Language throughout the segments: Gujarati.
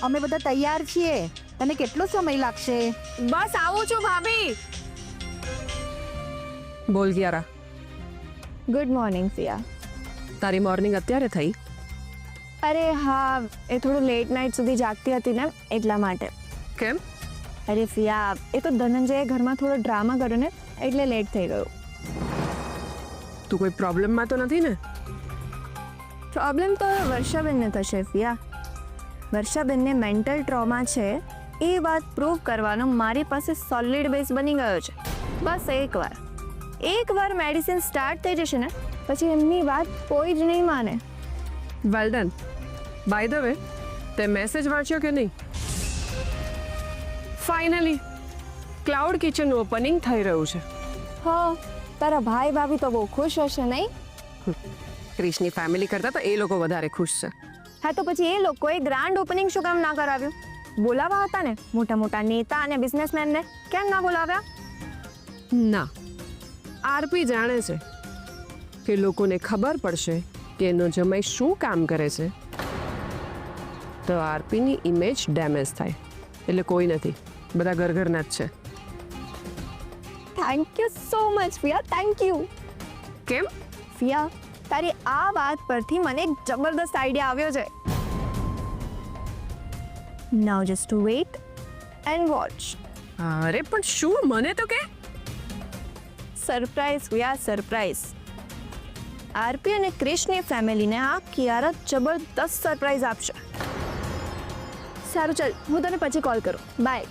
અમે બધા તૈયાર છીએ. તને કેટલો સમય લાગશે? બસ આવું છું ભાભી. બોલ કિયારા, ગુડ મોર્નિંગ સિયા. તારી મોર્નિંગ અત્યારે થઈ? અરે હા, એ થોડું લેટ નાઇટ સુધી જાગતી હતી ને એટલા માટે. કેમ? અરે સિયા, એ તો ધનંજયે ઘરમાં થોડો ડ્રામા કર્યો ને એટલે લેટ થઈ ગયું. તું કોઈ પ્રોબ્લેમમાં તો નથી ને? પ્રોબ્લેમ તો વર્ષાબેનને થશે સિયા. વર્ષાબેનને મેન્ટલ ટ્રોમા છે એ વાત પ્રૂવ કરવાનો મારી પાસે સોલિડ બેઝ બની ગયો છે. બસ એકવાર મેડિસિન સ્ટાર્ટ થઈ જશે ને પછી એમની વાત કોઈ જ નહીં માને. Well done. By the way, તે મેસેજ વાંચ્યો કે નહીં? ફાઇનલી ક્લાઉડ કિચનનું ઓપનિંગ થઈ રહ્યું છે. હા, તારા ભાઈ ભાભી તો બહુ ખુશ હશે નહીં? ક્રિશની ફેમિલી કરતાં તો એ લોકો વધારે ખુશ છે. હા, તો પછી એ લોકોએ ગ્રાન્ડ ઓપનિંગ શું કામ ના કરાવ્યું? બોલાવા હતા ને મોટા મોટા નેતા અને બિઝનેસમેનને, કેમ ના બોલાવ્યા? ના, આરપી જાણે છે કે લોકોને ખબર પડશે કે એનો જમાઈ શું કામ કરે છે તો આરપીની ઇમેજ ડેમેજ થાય. એટલે કોઈ નથી, બધા ઘરના જ છે. Thank you so much Fiya, thank you. કેમ? ફિયા, તારી આ વાત પરથી મને એક જબરદસ્ત આઈડિયા આવ્યો છે. Now just to wait and watch. અરે પણ શું? મને તો કે. Surprise ફિયા, surprise. આરપી અને ક્રિશની ફેમિલીને આ કિયારા જબરદસ્ત સરપ્રાઈઝ આપશે. સારું, ચાલ હું તને પછી કોલ કરું. બાય.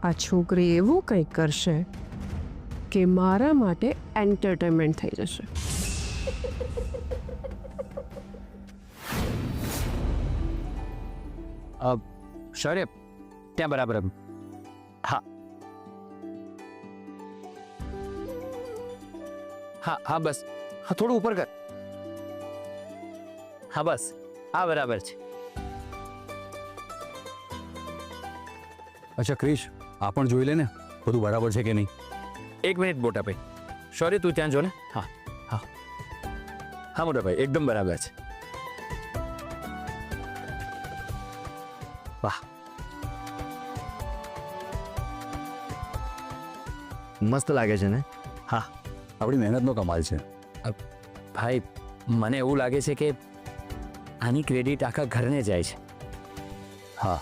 આ છોકરી એવું કંઈક કરશે કે મારા માટે એન્ટરટેનમેન્ટ થઈ જશે. શૌર્ય, ત્યાં બરાબર. હા હા હા, બસ. હા, થોડું ઉપર કર. હા બસ, આ બરાબર છે. અચ્છા ક્રિશ, આ પણ જોઈ લે ને બધું બરાબર છે કે નહીં. એક મિનિટ મોટા ભાઈ. શૌર્ય, તું ત્યાં જો ને. હા હા હા મોટા ભાઈ, એકદમ બરાબર છે. વાહ, મસ્ત લાગે છે ને. હા, આપણી મહેનતનો કમાલ છે. ભાઈ મને એવું લાગે છે કે આની ક્રેડિટ આખા ઘરને જાય છે. હા,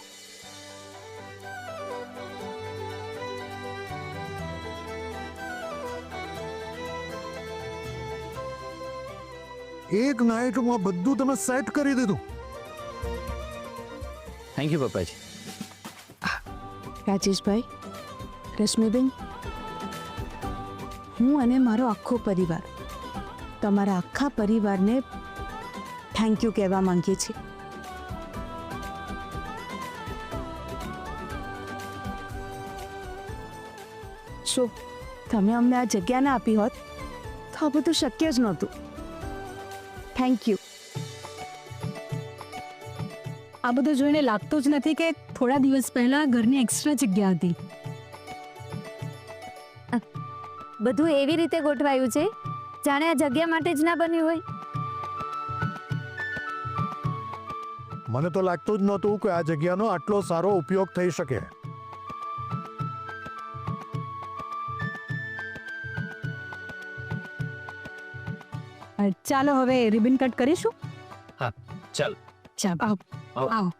એક નાઇટમાં બધું તમે સેટ કરી દીધું. થેન્ક યુ પપ્પાજી. રાજેશભાઈ, રશ્મિબેન, હું અને મારો આખો પરિવાર તમારા આખા પરિવારને થેન્ક યુ કહેવા માંગીએ છીએ. શું તમે અમને આ જગ્યા ના આપી હોત તો આ બધું શક્ય જ નહોતું. Thank you. આ બધું જોઈને લાગતું જ નથી કે થોડા દિવસ પહેલા ઘરની એક્સ્ટ્રા જગ્યા હતી. બધું એવી રીતે ગોઠવાયું છે જાણે આ જગ્યા માટે જ ના બન્યું હોય. મને તો લાગતું જ નહોતું કે આ જગ્યાનો આટલો સારો ઉપયોગ થઈ શકે. ચાલો હવે રિબન કટ કરીશું. હા ચાલ. ચાલો આવો.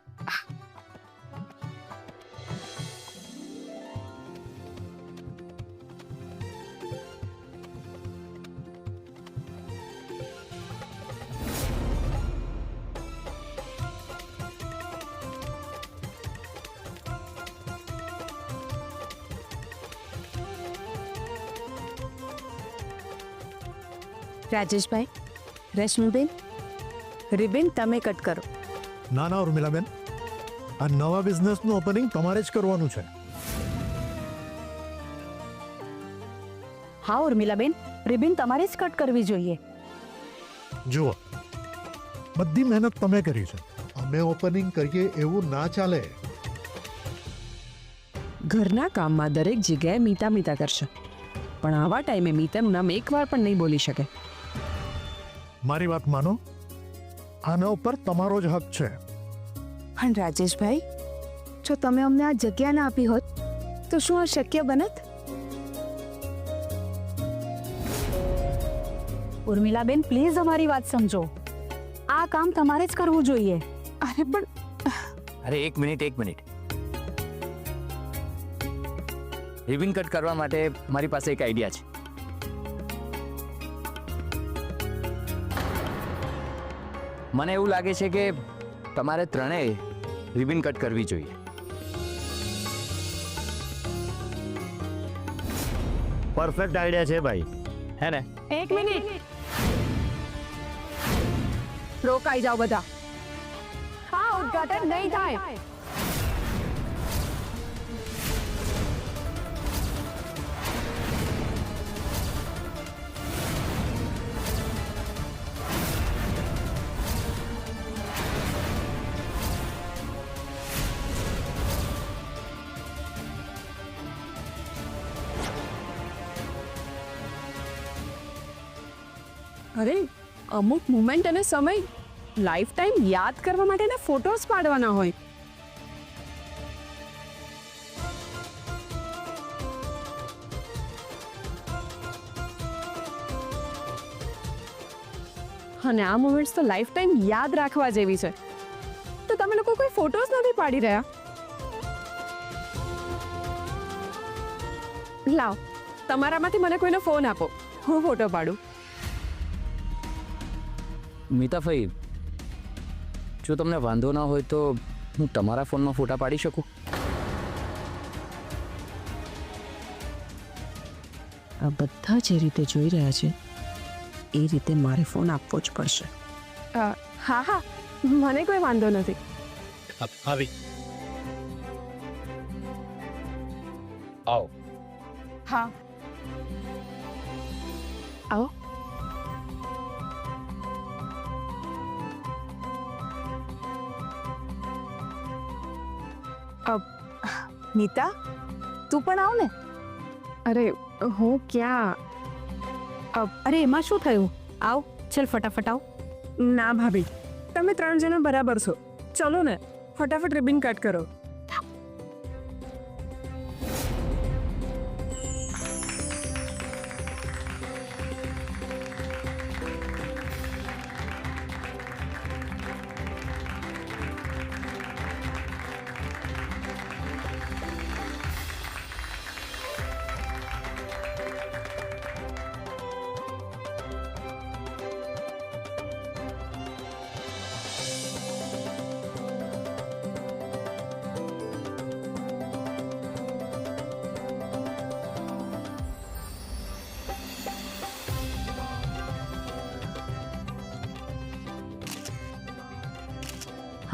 રાજેશભાઈ, રશ્મિબેન, રિબન તમે કટ કરો. ના ના ઉર્મિલાબેન, આ નવા બિઝનેસનું ઓપનિંગ તમારે જ કરવાનું છે. હા ઉર્મિલાબેન, રિબન તમારે જ કટ કરવી જોઈએ. જુઓ, બધી મહેનત તમે કરી છે, અમે ઓપનિંગ કરીએ એવું ના ચાલે. ઘરના કામમાં દરેક જગ્યાએ મીતા મીતા કરશે, પણ આવા ટાઈમે મીતાનું નામ એકવાર પણ નહીં બોલી શકે. મારી વાત માનો, આના ઉપર તમારો જ હક છે. પણ રાજેશભાઈ, જો તમે અમને આ જગ્યા ના આપી હોત તો શું આ શક્ય બનત? ઉર્મિલાબેન, પ્લીઝ અમારી વાત સમજો. આ કામ તમારે જ કરવું જોઈએ. અરે પણ અરે એક મિનિટ. રિબન કટ કરવા માટે મારી પાસે એક આઈડિયા છે. મને એવું લાગે છે કે તમારે ત્રણેય રિબન કટ કરવી જોઈએ. પરફેક્ટ આઈડિયા છે ભાઈ, હે ને? એક મિનિટ, રોકાઈ જાઓ બધા. હા, ઉદ્ઘાટન નહીં થાય. અરે, અમુક મુમેન્ટ અને સમય લાઈફ ટાઈમ યાદ કરવા માટેના ફોટોસ પાડવાના હોય. અને આ મુમેન્ટ્સ તો લાઈફ ટાઈમ યાદ રાખવા જેવી છે. તો તમે લોકો કોઈ ફોટોસ નથી પાડી રહ્યા? લાવ, તમારામાંથી મને કોઈનો ફોન આપો, હું ફોટો પાડું. મીતાભાઈ, જો તમને વાંધો ના હોય તો હું તમારા ફોનમાં ફોટા પાડી શકું? આ બધા જે રીતે જોઈ રહ્યા છે એ રીતે મારે ફોન આપવો જ પડશે. હા હા, મને કોઈ વાંધો નથી. આવી આવો. હા, આવો. નીતા, તું પણ આવ ને. અરે હું ક્યાં? અરે એમાં શું થયું? આવ, ચલ ફટાફટ આવ. ના ભાભી, તમે 3 જણા બરાબર છો. ચલો ને, ફટાફટ રિબન કટ કરો.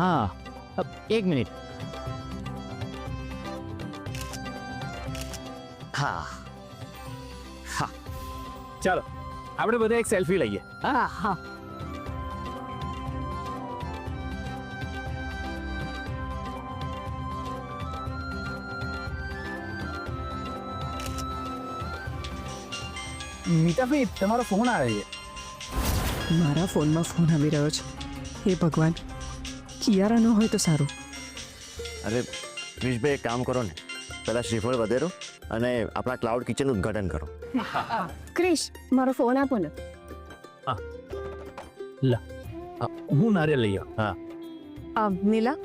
હા, એક મિનિટ. હા હા, ચાલો આપણે બધા એક સેલ્ફી લઈએ. હા હા. મીતાભાઈ, તમારો ફોન આવે છે. મારા ફોનમાં ફોન આવી રહ્યો છે. હે ભગવાન, કિયારા ન હોય તો સારું. અરે ક્રિશભાઈ, એક કામ કરો ને, પહેલાં શ્રીફળ વધેરો અને આપણા ક્લાઉડ કિચનનું ઉદ્ઘાટન કરો. ક્રિશ, મારો ફોન આપો ને. હું નારિયેલ લઈ આવું. હા, નીલા,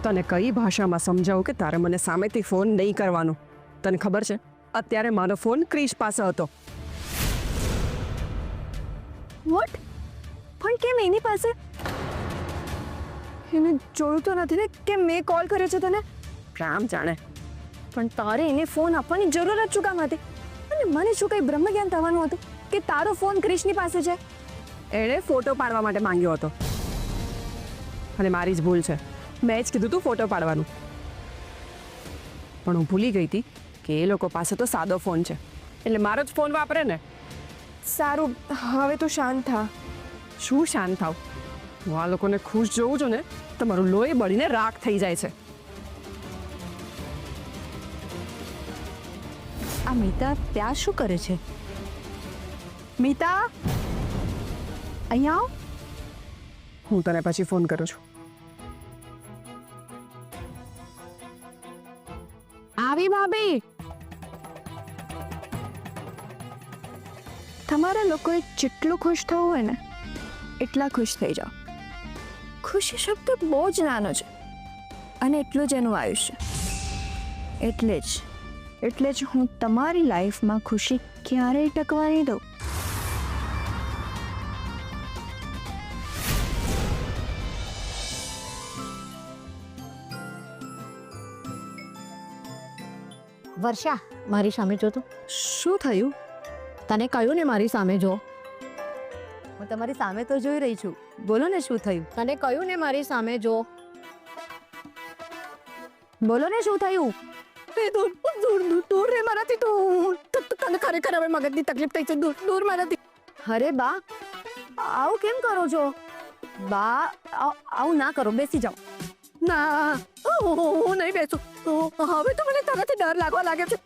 તને કઈ ભાષામાં સમજાવું કે તારે મને સામેથી ફોન નહીં કરવાનો? તને ખબર છે અત્યારે મારો ફોન ક્રિશ પાસે હતો. વોટ? પણ કેમ એની પાસે? એને જોયું તો નથી ને કે મેં કોલ કર્યો છે તને? રામ જાણે. પણ તારે એને ફોન આપવાની જરૂર જ શું કામ હતી? અને મને શું કંઈ બ્રહ્મજ્ઞાન થવાનું હતું કે તારો ફોન ક્રિશની પાસે છે? એણે ફોટો પાડવા માટે માંગ્યો હતો અને મારી જ ભૂલ છે. મેં જ કીધું તું ફોટો પાડવાનું, પણ હું ભૂલી ગઈ હતી કે એ લોકો પાસે તો સાદો ફોન છે, એટલે મારો જ ફોન વાપરે ને. સારું, હવે તું શાંત થા. શું શાંત થાવ? હું આ લોકોને ખુશ જોઉં છું ને તો મારું લોહી બળીને રાખ થઈ જાય છે. આ મીતા ત્યાં શું કરે છે? મીતા, અહીંયા આવ. હું તને પછી ફોન કરું છું. આવી ભાભી. તમારા લોકોએ જેટલું ખુશ થવું હોય ને એટલા ખુશ થઈ જાઓ. ખુશી શબ્દ બહુ જ નાનો છે અને એટલું જ એનું આયુષ્ય. એટલે જ હું તમારી લાઈફમાં ખુશી ક્યારેય ટકવા નહીં દઉં. વર્ષા, મારી સામે જો તો. શું થયું? તને કહ્યું ને મારી સામે જો. હું તમારી સામે તો જોઈ રહી છું. બોલો ને શું થયું? તને કહ્યું ને મારી સામે જો. બોલો ને શું થયું? દૂર રે મારાથી તું. તને ખરેખર હવે મગજની તકલીફ થઈ છે. દૂર મારાથી. અરે બા, આવું કેમ કરો છો? બા, આવું ના કરો, બેસી જાઓ. ના, હું નહીં બેસું. હવે તો મને તારાથી ડર લાગવા લાગ્યો છે.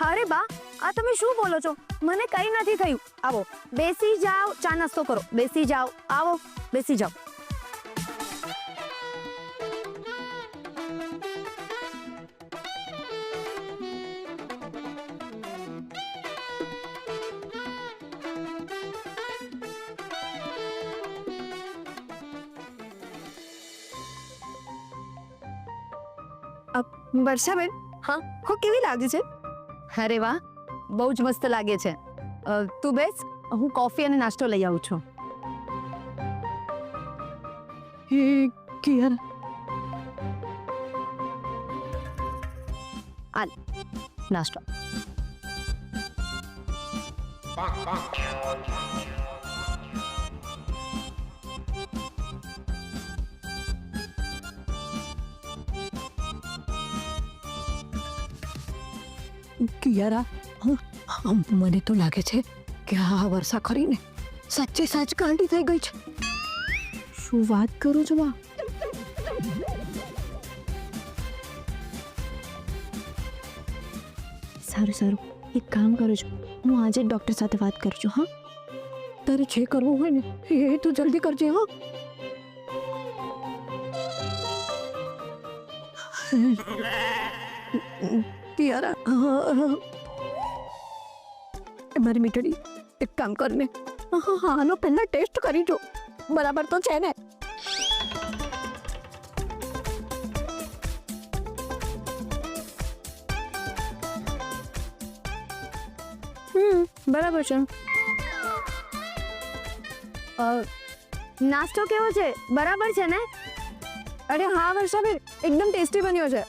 અરે બા, આ તમે શું બોલો છો? મને કંઈ નથી થયું. આવો બેસી જાઓ, ચા નાસ્તો કરો. બેસી જાઓ, આવો બેસી જાઓ. વર્ષાબેન, હા? હું કેવી લાગે છે? અરે વાહ, બહુ જ મસ્ત લાગે છે. તું બેસ, હું કોફી અને નાસ્તો લઈ આવું છું. નાસ્તો. કિયારા, મને તો લાગે છે કે આ વર્ષા ખરીને સાચે સાચ ગાંડી થઈ ગઈ છે. શું વાત કરું છું બા? સારું, એક કામ કરું છું, હું આજે જ ડૉક્ટર સાથે વાત કરું છું. હા, તારે જે કરવું હોય ને એ તું જલ્દી કરજે. હા, કિયારા, મારી મીઠડી, એક કામ કર ને, આનો પહેલા ટેસ્ટ કરી જો, બરાબર તો છે ને? બરાબર છે. નાસ્તો કેવો છે? બરાબર છે ને? અરે હા વર્ષાબેન, એકદમ ટેસ્ટી બન્યો છે.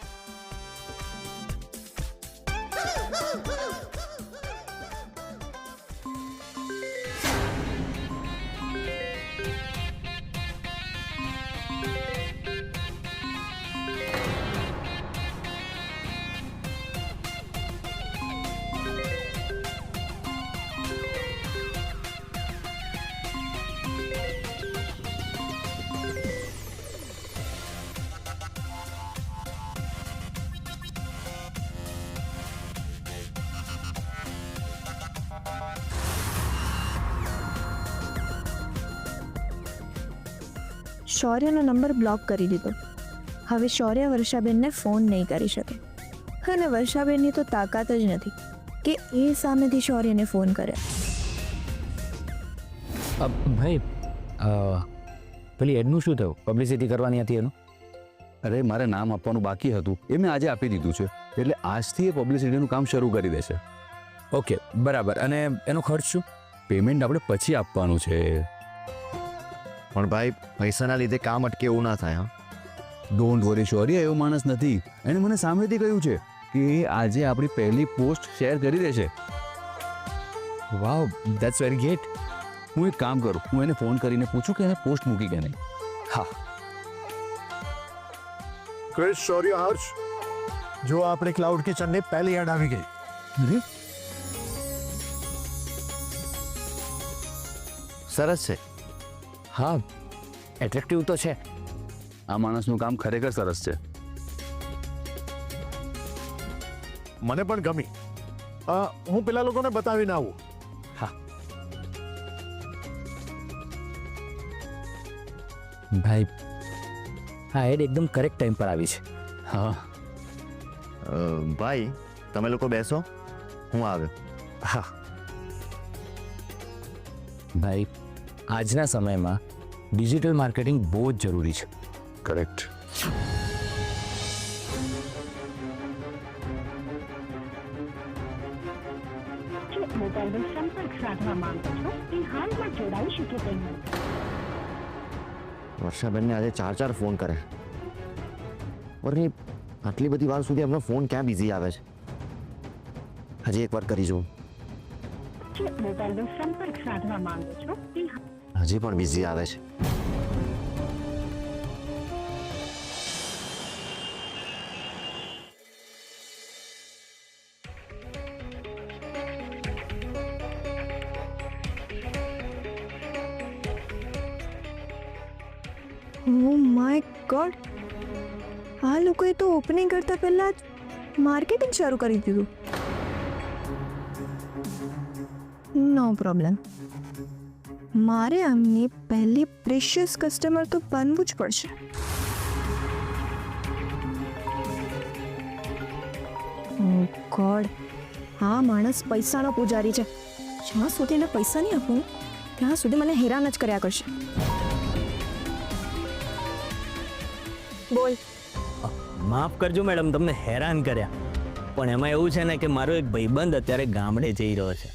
શૌર્યનો નંબર બ્લોક કરી દીધો. હવે શૌર્ય વર્ષાબેનને ફોન નહીં કરી શકે અને વર્ષાબેનની તો તાકાત જ નથી કે એ સામેથી શૌર્યને ફોન કરે. ભાઈ, પેલી એડનું શું થયું? પબ્લિસિટી કરવાની હતી એનું? અરે મારે નામ આપવાનું બાકી હતું, એ મેં આજે આપી દીધું છે. એટલે આજથી એ પબ્લિસિટીનું કામ શરૂ કરી દેશે. ઓકે બરાબર. અને એનો ખર્ચ શું? પેમેન્ટ આપણે પછી આપવાનું છે. પણ ભાઈ પૈસાના લીધે કામ અટકે એવું ના થાય. હા, ડોન્ટ વરી શૌર્ય એવો માણસ નથી. એણે મને સામેથી કહ્યું છે કે એ આજે આપણી પહેલી પોસ્ટ શેર કરી દેશે. વાવ, ધેટ્સ વેરી ગ્રેટ. હું એક કામ કરું, હું એને ફોન કરીને પૂછું કે એને પોસ્ટ મૂકી કે નહીં. હા. ક્રિશ, શૌર્ય, હર્ષ, જો આપણે ક્લાઉડ કિચનની પહેલી એડ આવી ગઈ. સરસ છે. હા, એટ્રેક્ટિવ તો છે. આ માણસનું કામ ખરેખર સરસ છે. મને પણ ગમી. હું પેલા લોકોને બતાવીને આવું. ભાઈ હા, એડ એકદમ કરેક્ટ ટાઈમ પર આવી છે. હા, ભાઈ તમે લોકો બેસો, હું આવ્યો. હા ભાઈ, આજના સમયમાં ડિજિટલ માર્કેટિંગ બહુ જ જરૂરી છે. કરેક્ટ. વર્ષાબેનને આજે 4 ફોન કરે. વરની આટલી બધી વાર સુધી એમનો ફોન ક્યાં બિઝી આવે છે? હજી એક વાર કરી જોઉં. હજી પણ બિઝી આવે છે. ઓ માય ગોડ, આ લોકોએ તો ઓપનિંગ કરતા પહેલા જ માર્કેટિંગ શરૂ કરી દીધું. નો પ્રોબ્લેમ, મારે આમની પહેલી પ્રેશિયસ કસ્ટમર તો બનવું જ પડશે. ઓ ગોડ, આ માણસ પૈસાનો પૂજારી છે. જ્યાં સુધી એને પૈસા નહીં આપું ત્યાં સુધી મને હેરાન જ કર્યા કરશે. બોલ. માફ કરજો મેડમ, તમને હેરાન કર્યા, પણ એમાં એવું છે ને કે મારો એક ભાઈબંધ અત્યારે ગામડે જઈ રહ્યો છે.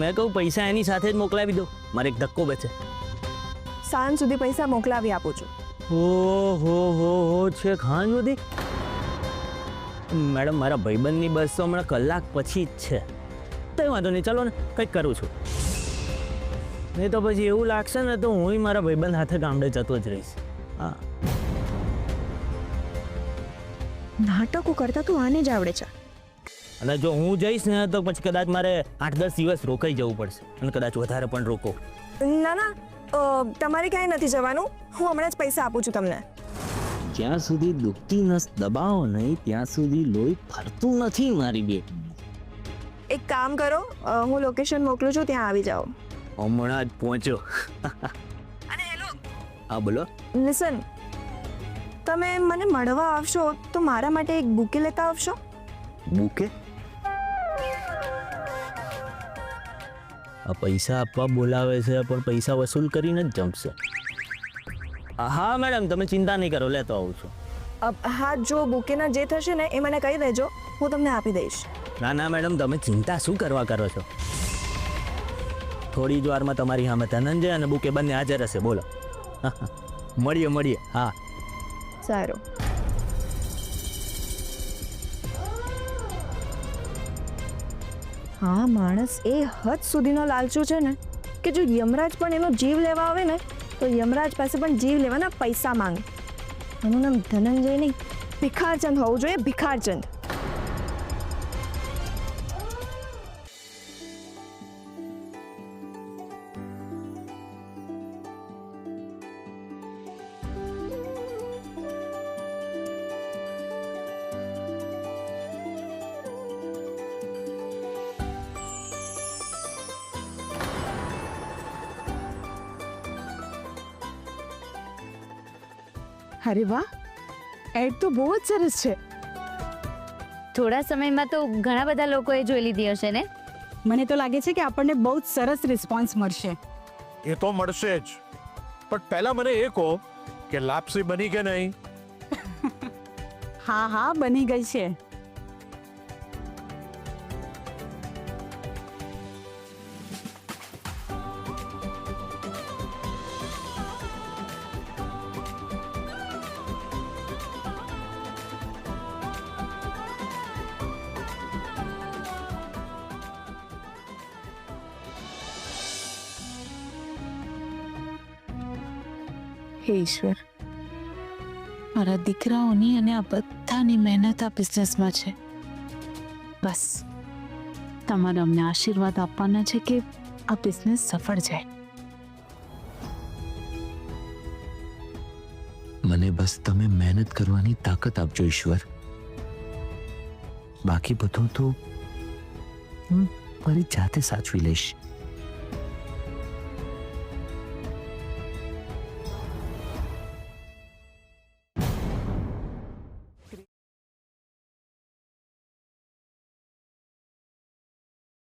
મેં કહું પૈસા એની સાથે જ મોકલાવી દો, મારે એક ધક્કો બચે. સાંજ સુધી પૈસા મોકલાવી આપું છું. હો છે ખાન સુધી? મેડમ મારા ભાઈબંધની બસ તો હમણાં કલાક પછી જ છે. કંઈ વાંધો નહીં, ચાલો ને કંઈક કરું છું. નહીં તો પછી એવું લાગશે ને તો હું મારા ભાઈબંધ સાથે ગામડે જતો જ રહીશ. હા, નાટકો કરતા તું આને જ આવડે છે. અને જો હું જઈશ ને તો પછી કદાચ મારે 8-10 દિવસ રોકાઈ જવું પડશે, અને કદાચ વધારે પણ રોકો. ના ના, તમારે ક્યાંય નથી જવાનું. હું હમણાં જ પૈસા આપું છું તમને. જ્યાં સુધી દુખતી નસ દબાવો નહીં ત્યાં સુધી લોહી ફરતું નથી મારી બે. એક કામ કરો, હું લોકેશન મોકલું છું, ત્યાં આવી જાઓ. હમણાં જ પહોંચ્યો. અને હેલો, હા બોલો. લિસન, તમે મને મળવા આવશો તો મારા માટે એક બુકે લેતા આવશો. બુકે? આ પૈસા આપવા બોલાવે છે પણ પૈસા વસૂલ કરીને જ જમશે. હા મેડમ, તમે ચિંતા નહીં કરો, લેતો આવું છું. હા, જો બુકેના જે થશે ને એ મને કહી દેજો, હું તમને આપી દઈશ. ના ના મેડમ, તમે ચિંતા શું કરવા કરો છો? થોડી જ વારમાં તમારી સામે ધનંજય અને બુકે બંને હાજર હશે. બોલો. મળીએ. હા સારું. હા, માણસ એ હદ સુધીનો લાલચુ છે ને કે જો યમરાજ પણ એનો જીવ લેવા આવે ને તો યમરાજ પાસે પણ જીવ લેવાના પૈસા માંગે. એનું નામ ધનંજય નહીં, ભિખારચંદ હોવું જોઈએ, ભિખારચંદ. અરે વાહ, એડ તો બહુ જ સરસ છે. થોડા સમયમાં તો ઘણા બધા લોકોએ જોઈ લીધી હશે ને? મને તો લાગે છે કે આપણને બહુ જ સરસ રિસ્પોન્સ મળશે. એ તો મળશે જ, પણ પહેલા મને એ કહો કે લાપસી બની કે નહીં? હા હા બની ગઈ છે. હે ઈશ્વર, મારા દીકરાઓની અને આ બધાની મહેનત આ બિઝનેસમાં છે. બસ તમારે અમને આશીર્વાદ આપવાના છે કે આ બિઝનેસ સફળ જાય. મને બસ તમે મહેનત કરવાની તાકાત આપજો ઈશ્વર. બાકી બધું તો હું મારી જાતે સાચવી લઈશ.